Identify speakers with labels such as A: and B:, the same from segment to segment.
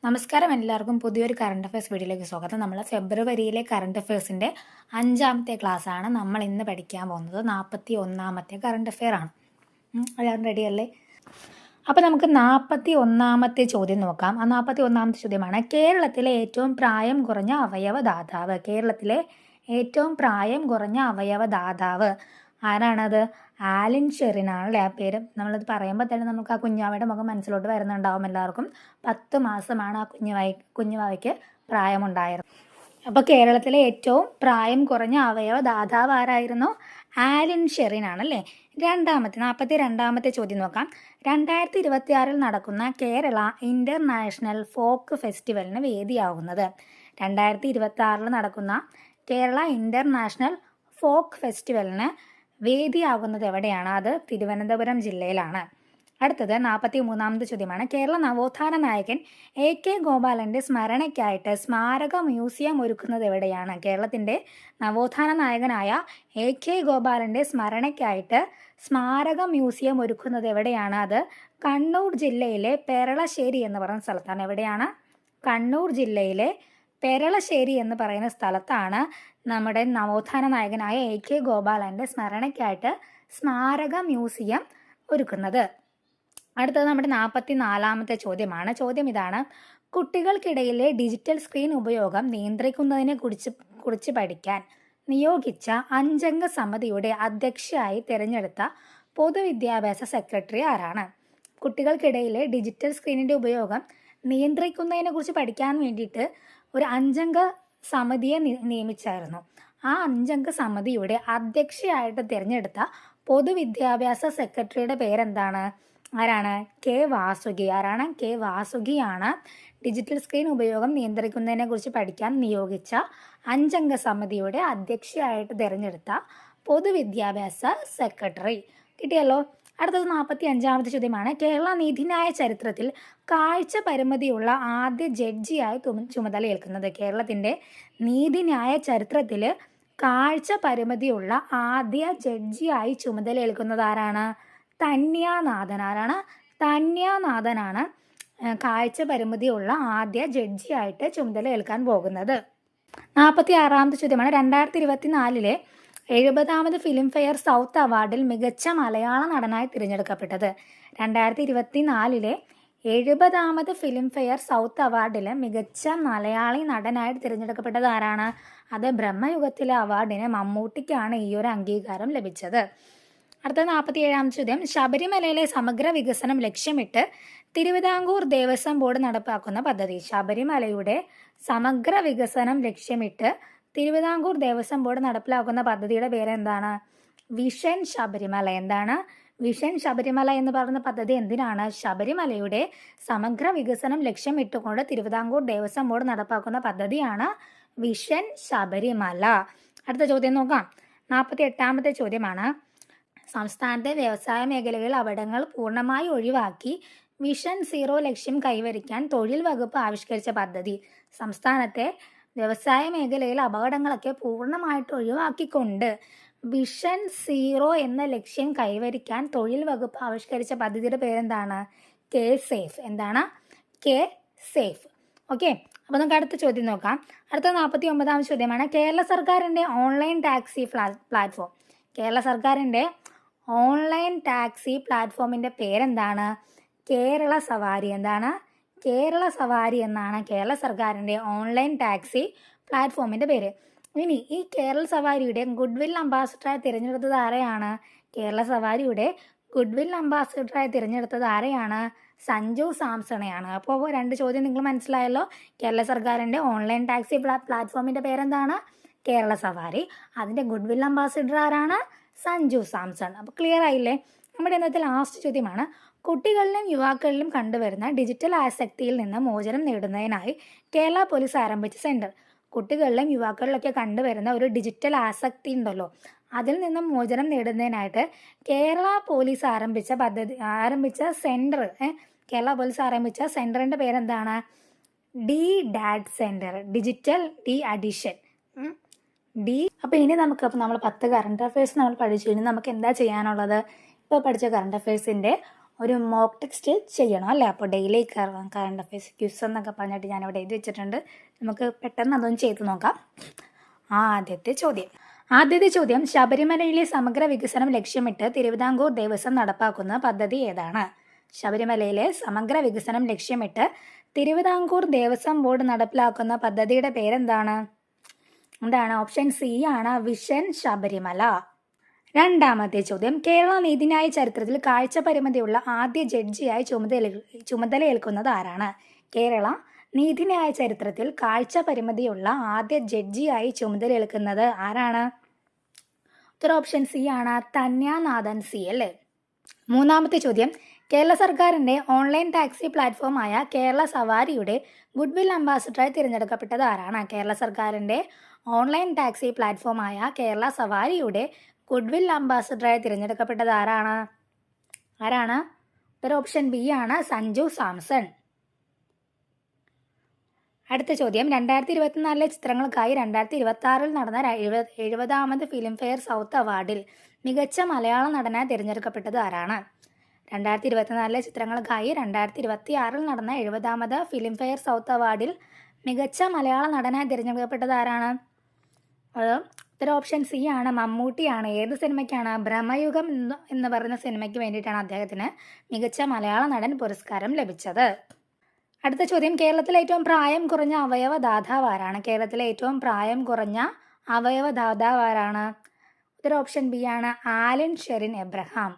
A: നമസ്കാരം, എല്ലാവർക്കും പുതിയൊരു കറണ്ട് അഫയേഴ്സ് വീഡിയോയിലേക്ക് സ്വാഗതം. നമ്മൾ ഫെബ്രുവരിയിലെ കറണ്ട് അഫയേഴ്സിൻ്റെ 5ാമത്തെ ക്ലാസ്സാണ് നമ്മൾ ഇന്ന് പഠിക്കാൻ പോകുന്നത്. 41ാമത്തെ കറണ്ട് അഫെയർ ആണ്. എല്ലാവരും റെഡിയല്ലേ? അപ്പോൾ നമുക്ക് 41ാമത്തെ ചോദ്യം നോക്കാം. ആ 41ാമത്തെ ചോദ്യമാണ്: കേരളത്തിലെ ഏറ്റവും പ്രായം കുറഞ്ഞ അവയവദാതാവ്. കേരളത്തിലെ ഏറ്റവും പ്രായം കുറഞ്ഞ അവയവദാതാവ് ആരാണത്? ആലിൻ ഷെറിനാണ് അല്ലേ ആ പേര്. നമ്മളത് പറയുമ്പോൾ തന്നെ നമുക്ക് ആ കുഞ്ഞാവയുടെ മുഖം മനസ്സിലോട്ട് വരുന്നുണ്ടാവും എല്ലാവർക്കും. 10 മാസമാണ് ആ കുഞ്ഞുവാവയ്ക്ക് പ്രായമുണ്ടായിരുന്നത്. അപ്പോൾ കേരളത്തിലെ ഏറ്റവും പ്രായം കുറഞ്ഞ അവയവദാതാവ് ആരായിരുന്നു? ആലിൻ ഷെറിനാണല്ലേ. 42ാമത്തെ ചോദ്യം നോക്കാം. 2026 നടക്കുന്ന കേരള ഇൻ്റർനാഷണൽ ഫോക്ക് ഫെസ്റ്റിവലിന് വേദിയാവുന്നത്. 2026 നടക്കുന്ന കേരള ഇൻ്റർനാഷണൽ ഫോക്ക് ഫെസ്റ്റിവലിന് വേദിയാകുന്നത് എവിടെയാണ്? അത് തിരുവനന്തപുരം ജില്ലയിലാണ്. അടുത്തത് 43ാമത്തെ ചോദ്യമാണ്: കേരള നവോത്ഥാന നായകൻ AK ഗോപാലൻ്റെ സ്മരണയ്ക്കായിട്ട് സ്മാരക മ്യൂസിയം ഒരുക്കുന്നത് എവിടെയാണ്? കേരളത്തിൻ്റെ നവോത്ഥാന നായകനായ AK ഗോപാലൻ്റെ സ്മരണയ്ക്കായിട്ട് സ്മാരക മ്യൂസിയം ഒരുക്കുന്നത് എവിടെയാണ്? അത് കണ്ണൂർ ജില്ലയിലെ പെരളശ്ശേരി എന്ന് പറയുന്ന സ്ഥലത്താണ്. എവിടെയാണ്? കണ്ണൂർ ജില്ലയിലെ പെരളശ്ശേരി എന്ന് പറയുന്ന സ്ഥലത്താണ് നമ്മുടെ നവോത്ഥാന നായകനായ AK ഗോപാലൻ്റെ സ്മരണയ്ക്കായിട്ട് സ്മാരക മ്യൂസിയം ഒരുക്കുന്നത്. അടുത്തത് നമ്മുടെ 44ാമത്തെ ചോദ്യമാണ്. ചോദ്യം ഇതാണ്: കുട്ടികൾക്കിടയിലെ ഡിജിറ്റൽ സ്ക്രീൻ ഉപയോഗം നിയന്ത്രിക്കുന്നതിനെ കുറിച്ച് പഠിക്കാൻ നിയോഗിച്ച 5-അംഗ സമിതിയുടെ അധ്യക്ഷയായി തിരഞ്ഞെടുത്ത പൊതുവിദ്യാഭ്യാസ സെക്രട്ടറി ആരാണ്? കുട്ടികൾക്കിടയിലെ ഡിജിറ്റൽ സ്ക്രീനിൻ്റെ ഉപയോഗം നിയന്ത്രിക്കുന്നതിനെ കുറിച്ച് പഠിക്കാൻ വേണ്ടിയിട്ട് ഒരു 5-അംഗ സമിതിയെ നിയമിച്ചായിരുന്നു. ആ 5-അംഗ സമിതിയുടെ അധ്യക്ഷയായിട്ട് തിരഞ്ഞെടുത്ത പൊതുവിദ്യാഭ്യാസ സെക്രട്ടറിയുടെ പേരെന്താണ്? ആരാണ്? കെ വാസുകി. ആരാണ്? കെ വാസുകിയാണ് ഡിജിറ്റൽ സ്ക്രീൻ ഉപയോഗം നിയന്ത്രിക്കുന്നതിനെ കുറിച്ച് പഠിക്കാൻ നിയോഗിച്ച 5-അംഗ സമിതിയുടെ അധ്യക്ഷയായിട്ട് തിരഞ്ഞെടുത്ത പൊതുവിദ്യാഭ്യാസ സെക്രട്ടറി. കിട്ടിയല്ലോ. അടുത്തത് 45ാമത്തെ ചോദ്യമാണ്: കേരള നീതിന്യായ ചരിത്രത്തിൽ കാഴ്ച പരിമിതിയുള്ള ആദ്യ ജഡ്ജിയായി ചുമതലയേൽക്കുന്നത്. കേരളത്തിൻ്റെ നീതിന്യായ ചരിത്രത്തിൽ കാഴ്ച പരിമിതിയുള്ള ആദ്യ ജഡ്ജിയായി ചുമതലയേൽക്കുന്നത് ആരാണ്? തന്യാനാഥൻ. ആരാണ്? തന്യാനാഥനാണ് കാഴ്ച പരിമിതിയുള്ള ആദ്യ ജഡ്ജിയായിട്ട് ചുമതലയേൽക്കാൻ പോകുന്നത്. 46ാമത്തെ ചോദ്യമാണ്: 2024 70ാമത് ഫിലിം ഫെയർ സൗത്ത് അവാർഡിൽ മികച്ച മലയാള നടനായി തിരഞ്ഞെടുക്കപ്പെട്ടത്. 2024 70ാമത് ഫിലിം ഫെയർ സൗത്ത് അവാർഡിൽ മികച്ച മലയാളി നടനായിട്ട് തിരഞ്ഞെടുക്കപ്പെട്ടത് ആരാണ്? അത് ബ്രഹ്മയുഗത്തിലെ അവാർഡിന് മമ്മൂട്ടിക്കാണ് ഈ ഒരു അംഗീകാരം ലഭിച്ചത്. അടുത്ത 47ാമത്തെ ചോദ്യം: ശബരിമലയിലെ സമഗ്ര വികസനം ലക്ഷ്യമിട്ട് തിരുവിതാംകൂർ ദേവസ്വം ബോർഡ് നടപ്പാക്കുന്ന പദ്ധതി. ശബരിമലയുടെ സമഗ്ര വികസനം ലക്ഷ്യമിട്ട് തിരുവിതാംകൂർ ദേവസ്വം ബോർഡ് നടപ്പിലാക്കുന്ന പദ്ധതിയുടെ പേരെന്താണ്? വിഷൻ ശബരിമല. എന്താണ്? വിഷൻ ശബരിമല എന്ന് പറയുന്ന പദ്ധതി എന്തിനാണ്? ശബരിമലയുടെ സമഗ്ര വികസനം ലക്ഷ്യമിട്ടുകൊണ്ട് തിരുവിതാംകൂർ ദേവസ്വം ബോർഡ് നടപ്പാക്കുന്ന പദ്ധതിയാണ് വിഷൻ ശബരിമല. അടുത്ത ചോദ്യം നോക്കാം. 48ാമത്തെ ചോദ്യമാണ്: സംസ്ഥാനത്തെ വ്യവസായ മേഖലകളിൽ അപകടങ്ങൾ പൂർണ്ണമായി ഒഴിവാക്കി വിഷൻ 0 ലക്ഷ്യം കൈവരിക്കാൻ തൊഴിൽ വകുപ്പ് ആവിഷ്കരിച്ച പദ്ധതി. സംസ്ഥാനത്തെ വ്യവസായ മേഖലയിൽ അപകടങ്ങളൊക്കെ പൂർണ്ണമായിട്ട് ഒഴിവാക്കിക്കൊണ്ട് വിഷൻ 0 എന്ന ലക്ഷ്യം കൈവരിക്കാൻ തൊഴിൽ വകുപ്പ് ആവിഷ്കരിച്ച പദ്ധതിയുടെ പേരെന്താണ്? K safe. എന്താണ്? K safe. ഓക്കെ. അപ്പോൾ നമുക്ക് അടുത്ത ചോദ്യം നോക്കാം. അടുത്ത 49ാമത്തെ ചോദ്യമാണ്: കേരള സർക്കാരിൻ്റെ ഓൺലൈൻ ടാക്സി പ്ലാറ്റ്ഫോം. കേരള സർക്കാരിൻ്റെ ഓൺലൈൻ ടാക്സി പ്ലാറ്റ്ഫോമിൻ്റെ പേരെന്താണ്? കേരള സവാരി. എന്താണ്? കേരള സവാരി എന്നാണ് കേരള സർക്കാരിൻ്റെ ഓൺലൈൻ ടാക്സി പ്ലാറ്റ്ഫോമിൻ്റെ പേര്. ഇനി ഈ കേരള സവാരിയുടെ ഗുഡ്വിൽ അംബാസിഡറായി തിരഞ്ഞെടുത്തത് ആരെയാണ്? കേരള സവാരിയുടെ ഗുഡ്വിൽ അംബാസിഡറായി തിരഞ്ഞെടുത്തത് ആരെയാണ്? സഞ്ജു സാംസണെയാണ്. അപ്പോൾ 2 ചോദ്യം നിങ്ങൾ മനസ്സിലായല്ലോ. കേരള സർക്കാരിൻ്റെ ഓൺലൈൻ ടാക്സി പ്ലാറ്റ്ഫോമിൻ്റെ പേരെന്താണ്? കേരള സവാരി. അതിൻ്റെ ഗുഡ്വിൽ അംബാസിഡർ ആരാണ്? സഞ്ജു സാംസൺ. അപ്പോൾ ക്ലിയർ ആയില്ലേ? നമ്മുടെ ഇന്നത്തെ ലാസ്റ്റ് ചോദ്യമാണ്: കുട്ടികളിലും യുവാക്കളിലും കണ്ടുവരുന്ന ഡിജിറ്റൽ ആസക്തിയിൽ നിന്ന് മോചനം നേടുന്നതിനായി കേരള പോലീസ് ആരംഭിച്ച സെൻറ്റർ. കുട്ടികളിലും യുവാക്കളിലൊക്കെ കണ്ടുവരുന്ന ഒരു ഡിജിറ്റൽ ആസക്തി ഉണ്ടല്ലോ, അതിൽ നിന്നും മോചനം നേടുന്നതിനായിട്ട് കേരള പോലീസ് ആരംഭിച്ച സെൻറ്റർ കേരള പോലീസ് ആരംഭിച്ച സെൻറ്ററിൻ്റെ പേരെന്താണ്? DDAD centre. Digital D addition. അപ്പോൾ ഇനി നമ്മൾ 10 കറണ്ട് അഫയേഴ്സ് നമ്മൾ പഠിച്ചു. ഇനി നമുക്ക് എന്താ ചെയ്യാനുള്ളത്? ഇപ്പോൾ പഠിച്ച കറണ്ട് അഫയേഴ്സിൻ്റെ ഒരു മോക്ക് ടെക്സ്റ്റ് ചെയ്യണം അല്ലേ? അപ്പോൾ ഡെയിലി കറണ്ട് അഫയേഴ്സ് ക്യൂസ് എന്നൊക്കെ പറഞ്ഞിട്ട് ഞാനിവിടെ എഴുതി വെച്ചിട്ടുണ്ട്. നമുക്ക് പെട്ടെന്ന് അതൊന്ന് ചെയ്ത് നോക്കാം. ആദ്യത്തെ ചോദ്യം ശബരിമലയിലെ സമഗ്ര വികസനം ലക്ഷ്യമിട്ട് തിരുവിതാംകൂർ ദേവസ്വം നടപ്പാക്കുന്ന പദ്ധതി ഏതാണ്? ശബരിമലയിലെ സമഗ്ര വികസനം ലക്ഷ്യമിട്ട് തിരുവിതാംകൂർ ദേവസ്വം ബോർഡ് നടപ്പിലാക്കുന്ന പദ്ധതിയുടെ പേരെന്താണ്? എന്താണ്? ഓപ്ഷൻ സി ആണ് വിഷൻ ശബരിമല. രണ്ടാമത്തെ ചോദ്യം കേരള നീതിന്യായ ചരിത്രത്തിൽ കാഴ്ച പരിമിതിയുള്ള ആദ്യ ജഡ്ജിയായി ചുമതലയേൽക്കുന്നത് ആരാണ്? കേരള നീതിന്യായ ചരിത്രത്തിൽ കാഴ്ച പരിമിതിയുള്ള ആദ്യ ജഡ്ജിയായി ചുമതലയേൽക്കുന്നത് ആരാണ്? ഉത്തരം ഓപ്ഷൻ സി ആണ് തന്യാനാഥൻ സി അല്ലേ. മൂന്നാമത്തെ ചോദ്യം കേരള സർക്കാരിൻ്റെ ഓൺലൈൻ ടാക്സി പ്ലാറ്റ്ഫോമായ കേരള സവാരിയുടെ ഗുഡ്വിൽ അംബാസഡറായി തിരഞ്ഞെടുക്കപ്പെട്ടത് ആരാണ്? കേരള സർക്കാരിൻ്റെ ഓൺലൈൻ ടാക്സി പ്ലാറ്റ്ഫോമായ കേരള സവാരിയുടെ ഗുഡ്വിൽ അംബാസഡറായി തിരഞ്ഞെടുക്കപ്പെട്ടത് ആരാണ്? ഉത്തരം ഓപ്ഷൻ ബി ആണ് സഞ്ജു സാംസൺ. അടുത്ത ചോദ്യം 2024 ചിത്രങ്ങൾക്കായി 2026 നടന്ന 70ാമത് ഫിലിംഫെയർ സൗത്ത് അവാർഡിൽ മികച്ച മലയാള നടനായി തിരഞ്ഞെടുക്കപ്പെട്ടത് ആരാണ്? 2024 ചിത്രങ്ങൾക്കായി 2026 നടന്ന 70ാമത് ഫിലിംഫെയർ സൗത്ത് അവാർഡിൽ മികച്ച മലയാള നടനായി തിരഞ്ഞെടുക്കപ്പെട്ടത് ആരാണ്? ഉത്തരം ഓപ്ഷൻ സി ആണ് മമ്മൂട്ടിയാണ്. ഏത് സിനിമയ്ക്കാണ്? ഭ്രമയുഗം എന്ന് പറയുന്ന സിനിമയ്ക്ക് വേണ്ടിയിട്ടാണ് അദ്ദേഹത്തിന് മികച്ച മലയാള നടൻ പുരസ്കാരം ലഭിച്ചത്. അടുത്ത ചോദ്യം കേരളത്തിലെ ഏറ്റവും പ്രായം കുറഞ്ഞ അവയവദാതാവ് ആരാണ്? കേരളത്തിലെ ഏറ്റവും പ്രായം കുറഞ്ഞ അവയവദാതാവ് ആരാണ്? ഉത്തരം ഓപ്ഷൻ ബി ആണ് ആലൻ ഷെറിൻ എബ്രഹാം.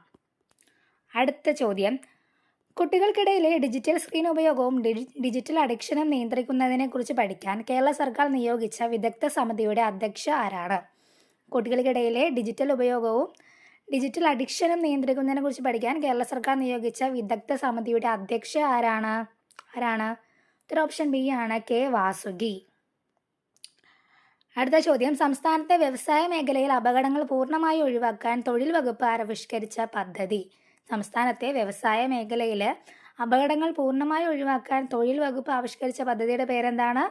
A: അടുത്ത ചോദ്യം കുട്ടികൾക്കിടയിലെ ഡിജിറ്റൽ സ്ക്രീൻ ഉപയോഗവും ഡിജിറ്റൽ അഡിക്ഷനും നിയന്ത്രിക്കുന്നതിനെക്കുറിച്ച് പഠിക്കാൻ കേരള സർക്കാർ നിയോഗിച്ച വിദഗ്ധ സമിതിയുടെ അധ്യക്ഷ ആരാണ്? കുട്ടികൾക്കിടയിലെ ഡിജിറ്റൽ ഉപയോഗവും ഡിജിറ്റൽ അഡിക്ഷനും നിയന്ത്രിക്കുന്നതിനെക്കുറിച്ച് പഠിക്കാൻ കേരള സർക്കാർ നിയോഗിച്ച വിദഗ്ധ സമിതിയുടെ അധ്യക്ഷ ആരാണ്? ഉത്തരം ഓപ്ഷൻ ബി ആണ് കെ വാസുകി. അടുത്ത ചോദ്യം സംസ്ഥാനത്തെ വ്യവസായ മേഖലയിൽ അപകടങ്ങൾ പൂർണ്ണമായി ഒഴിവാക്കാൻ തൊഴിൽ വകുപ്പ് ആവിഷ്കരിച്ച പദ്ധതി. സംസ്ഥാനത്തെ വ്യവസായ മേഖലയിൽ അപകടങ്ങൾ പൂർണ്ണമായി ഒഴിവാക്കാൻ തൊഴിൽ വകുപ്പ് ആവിഷ്കരിച്ച പദ്ധതിയുടെ പേരെന്താണ്?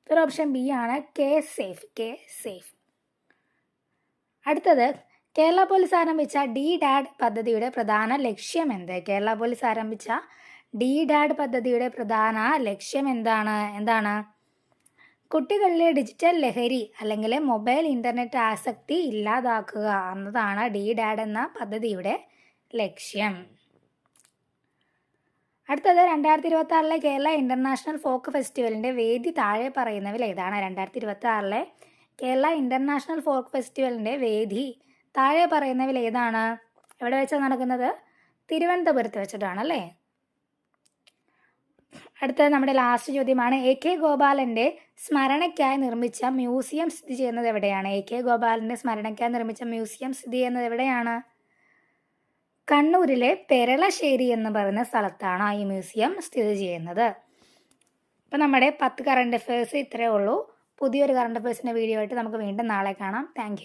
A: ഉത്തരം ഓപ്ഷൻ ബി ആണ് കെ സേഫ്. അടുത്തത് കേരള പോലീസ് ആരംഭിച്ച DDAD പദ്ധതിയുടെ പ്രധാന ലക്ഷ്യം എന്ത്? കേരള പോലീസ് ആരംഭിച്ച DDAD പദ്ധതിയുടെ പ്രധാന ലക്ഷ്യം എന്താണ്? കുട്ടികളിലെ ഡിജിറ്റൽ ലഹരി അല്ലെങ്കിൽ മൊബൈൽ ഇന്റർനെറ്റ് ആസക്തി ഇല്ലാതാക്കുക എന്നതാണ് DDAD എന്ന പദ്ധതിയുടെ ലക്ഷ്യം. അടുത്തത് 2026 കേരള ഇന്റർനാഷണൽ ഫോക്ക് ഫെസ്റ്റിവലിന്റെ വേദി താഴെ പറയുന്നവയിൽ ഏതാണ്? 2026 കേരള ഇന്റർനാഷണൽ ഫോക്ക് ഫെസ്റ്റിവലിന്റെ വേദി താഴെ പറയുന്നവയിൽ ഏതാണ്? എവിടെ വെച്ചാണ് നടക്കുന്നത്? തിരുവനന്തപുരത്ത് വെച്ചിട്ടാണല്ലേ. അടുത്തത് നമ്മുടെ ലാസ്റ്റ് ചോദ്യമാണ് AK ഗോപാലന്റെ സ്മരണയ്ക്കായി നിർമ്മിച്ച മ്യൂസിയം സ്ഥിതി ചെയ്യുന്നത് എവിടെയാണ്? AK ഗോപാലന്റെ സ്മരണയ്ക്കായി നിർമ്മിച്ച മ്യൂസിയം സ്ഥിതി ചെയ്യുന്നത് എവിടെയാണ്? കണ്ണൂരിലെ പെരളശ്ശേരി എന്ന് പറയുന്ന സ്ഥലത്താണ് ഈ മ്യൂസിയം സ്ഥിതി ചെയ്യുന്നത്. അപ്പം നമ്മുടെ 10 കറണ്ട് അഫയേഴ്സ് ഇത്രയേ ഉള്ളൂ. പുതിയൊരു കറണ്ട് അഫയേഴ്സിൻ്റെ വീഡിയോ ആയിട്ട് നമുക്ക് വീണ്ടും നാളെ കാണാം. താങ്ക്